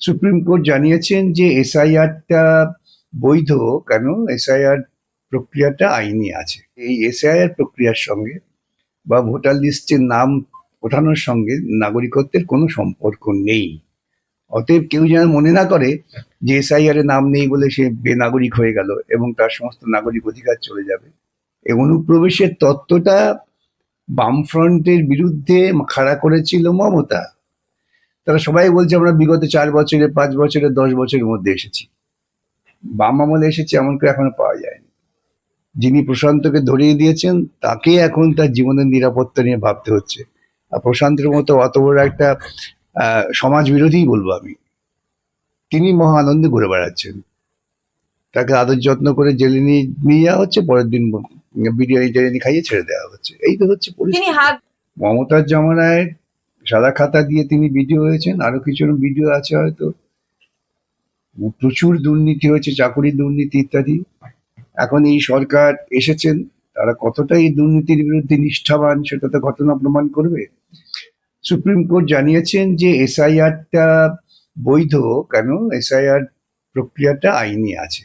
Supreme court জানিয়েছেন যে এসআইআরটা বৈধ। কেন? এসআইআর প্রক্রিয়াটা আইনি আছে। এই এসআইআর প্রক্রিয়ার সঙ্গে বা ভোটার লিস্টের নাম ওঠানোর সঙ্গে নাগরিকত্বের কোনো সম্পর্ক নেই। অতএব কেউ যেন মনে না করে যে এসআইআর এর নাম নেই বলে সে বেনাগরিক হয়ে গেল এবং তার সমস্ত নাগরিক অধিকার চলে যাবে। এই অনুপ্রবেশের তত্ত্বটা বামফ্রন্টের বিরুদ্ধে খাড়া করেছিল মমতা। তারা সবাই বলছে আমরা বিগত 4 বছরে, 5 বছরে, 10 বছরের মধ্যে এসেছি। বাম আমলে এসেছে এমন করে এখনো পাওয়া যায়নি। যিনি প্রশান্তকে ধরিয়ে দিয়েছেন তাকে এখন তার জীবনের নিরাপত্তা নিয়ে ভাবতে হচ্ছে। আর প্রশান্তের মতো অত বড় একটা সমাজ বিরোধী বলবো আমি, তিনি মহা আনন্দে ঘুরে বেড়াচ্ছেন। তাকে আদর যত্ন করে জেলে নিয়ে যাওয়া হচ্ছে, পরের দিন বিরিয়ানি খাইয়ে ছেড়ে দেওয়া হচ্ছে। এই তো হচ্ছে পরিস্থিতি। মমতার জমানায় সাদা খাতা দিয়ে তিনি ভিডিও হয়েছেন, আরো কিছু ভিডিও আছে হয়তো। প্রচুর দুর্নীতি হয়েছে, চাকুরি দুর্নীতি ইত্যাদি। এখন এই সরকার এসেছেন, তারা কতটা এই দুর্নীতির বিরুদ্ধে নিষ্ঠাবান সেটা তো ঘটনা প্রমাণ করবে। সুপ্রিম কোর্ট জানিয়েছেন যে এসআইআরটা বৈধ। কেন? এসআইআর প্রক্রিয়াটা আইনি আছে।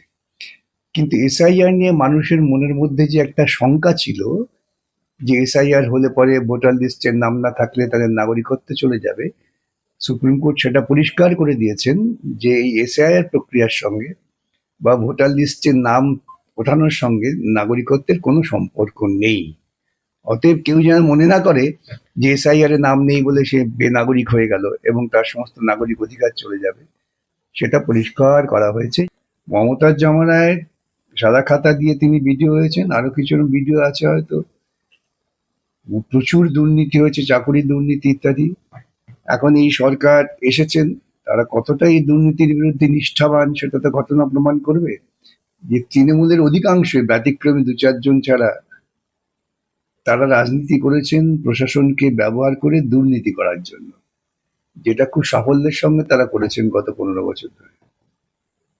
কিন্তু এসআইআর নিয়ে মানুষের মনের মধ্যে যে একটা শঙ্কা ছিল যে এসআইআর হলে পরে ভোটার লিস্টের নাম না থাকলে তাদের নাগরিকত্ব চলে যাবে, সুপ্রিম কোর্ট সেটা পরিষ্কার করে দিয়েছেন যে এই এসআইআর প্রক্রিয়ার সঙ্গে বা ভোটার লিস্টের নাম ওঠানোর সঙ্গে নাগরিকত্বের কোনো সম্পর্ক নেই। অতএব কেউ যেন মনে না করে যে এসআইআর এর নাম নেই বলে সে বেনাগরিক হয়ে গেল এবং তার সমস্ত নাগরিক অধিকার চলে যাবে, সেটা পরিষ্কার করা হয়েছে। মমতার জমানায় সাদা খাতা দিয়ে তিনি ভিডিও হয়েছেন, আরো কিছু ভিডিও আছে হয়তো। প্রচুর দুর্নীতি হয়েছে, চাকুরি দুর্নীতি ইত্যাদি। এখন এই সরকার এসেছেন, তারা কতটা এই দুর্নীতির বিরুদ্ধে নিষ্ঠাবান সেটা তো ঘটনা প্রমাণ করবে। যে তৃণমূলের অধিকাংশই, ব্যতিক্রমী 2-4 জন ছাড়া, তারা রাজনীতি করেছেন প্রশাসনকে ব্যবহার করে দুর্নীতি করার জন্য, যেটা খুব সাফল্যের সঙ্গে তারা করেছেন গত 15 বছর ধরে।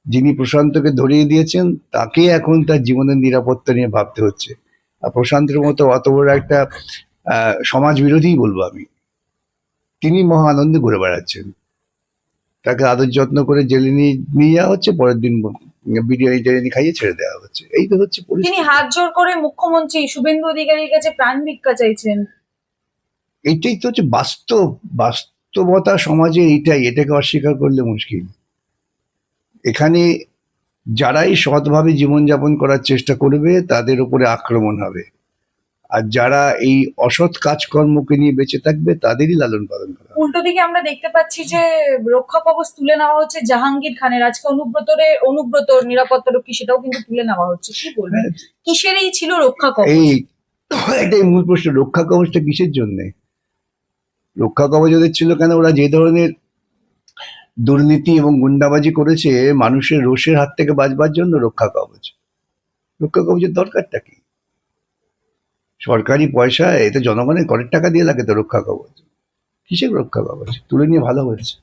যিনি প্রশান্তকে ধরিয়ে দিয়েছেন তাকে এখন তার জীবনের নিরাপত্তা নিয়ে ভাবতে হচ্ছে। আর প্রশান্তের মতো অত বড় একটা সমাজ বিরোধী বলবো আমি, তিনি মহা আনন্দে ঘুরে বেড়াচ্ছেন। তাকে আদর যত্ন করে জেলে নিয়ে যাওয়া হচ্ছে, পরের দিন বিরিয়ানি খাইয়ে ছেড়ে দেওয়া হচ্ছে। এই তো হচ্ছে পরিস্থিতি। তিনি হাত জোর করে মুখ্যমন্ত্রী শুভেন্দু অধিকারীর কাছে প্রাণ ভিক্ষা চাইছেন। এইটাই তো হচ্ছে বাস্তবতা সমাজে, এটাকে অস্বীকার করলে মুশকিল। এখানে যারাই সৎভাবে জীবনযাপন করার চেষ্টা করবে তাদের উপরে আক্রমণ হবে, আর যারা এই অসৎ কাজকর্মকে নিয়ে বেঁচে থাকবে তাদেরই লালন পালন করা। উল্টো দিকে আমরা দেখতে পাচ্ছি যে রক্ষা কবচ তুলে নেওয়া হচ্ছে জাহাঙ্গীর খানের। আজকে অনুব্রত নিরাপত্তারক্ষী সেটাও কিন্তু তুলে নেওয়া হচ্ছে। কি বলবেন, কিসের এই ছিল রক্ষা কবচ? এটাই মূল প্রশ্ন, রক্ষা কবচটা কিসের জন্য? রক্ষা কবচ ওদের ছিল কেন? ওরা যে ধরনের দুর্নীতি এবং গুন্ডাবাজি করেছে, মানুষের রোষের হাত থেকে বাঁচবার জন্য রক্ষা কবচ। রক্ষা কবচের দরকারটা কি? সরকারি পয়সা, এতে জনগণের করের টাকা দিয়ে লাগে তো রক্ষা কবচ। কিসের রক্ষা কবচ? তুলে নিয়ে ভালো হয়েছে।